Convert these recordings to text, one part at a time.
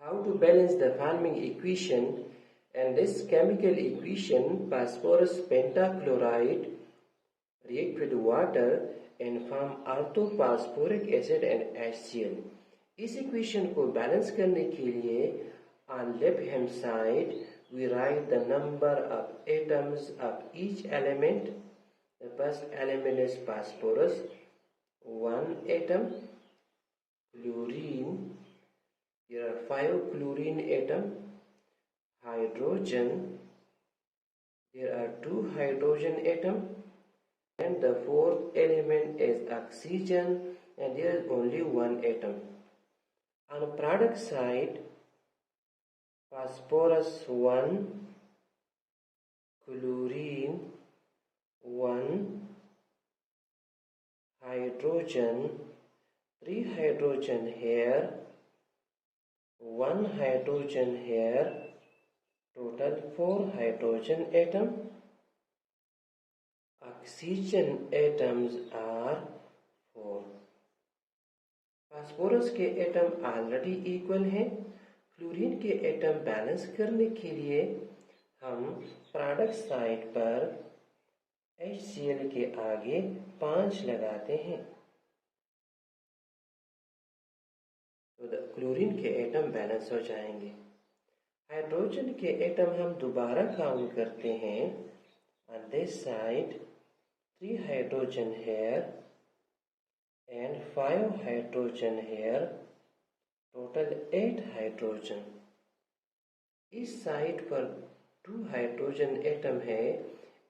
How to balance the following equation, and this chemical equation phosphorus pentachloride react with water and form orthophosphoric acid and HCl. इस equation को balance करने के लिए on left hand side we write the number of atoms of each element. The first element is phosphorus, 1 atom. Chlorine, there are 5 chlorine atoms. Hydrogen, there are 2 hydrogen atoms. And the fourth element is oxygen, and there is only 1 atom. On product side, phosphorus 1, chlorine 1, hydrogen, 3 hydrogen here, 1 hydrogen here, total 4 hydrogen atom. Oxygen atoms are 4. Phosphorus के atom already equal हैं. Chlorine के atom balance करने के लिए हम product side पर HCl के आगे 5 लगाते हैं. तो क्लोरीन के एटम बैलेंस हो जाएंगे. हाइड्रोजन के एटम हम दोबारा काउंट करते हैं. On this side 3 hydrogen here and 5 hydrogen here, total 8 hydrogen. इस साइड पर 2 हाइड्रोजन एटम है.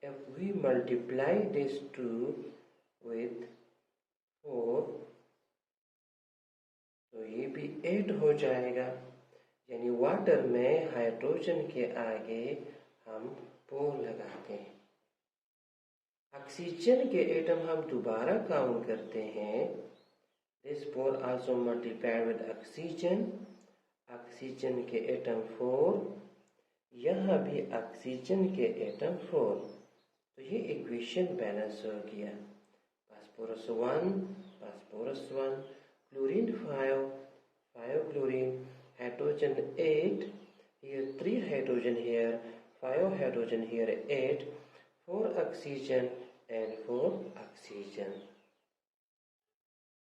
If we multiply this 2 with 4, तो ये भी 8 हो जाएगा. यानी वाटर में हाइड्रोजन के आगे हम 4 लगाते हैं. ऑक्सीजन के एटम हम दोबारा काउंट करते हैं. This 4 also multiplied with oxygen. Oxygen के एटम 4, यहाँ भी ऑक्सीजन के एटम 4. तो ये इक्वेशन बैलेंस हो गया. Phosphorus 1, phosphorus 1, chlorine 5, 5 chlorine, hydrogen 8, here 3 hydrogen here, 5 hydrogen here, 8, 4 oxygen and 4 oxygen.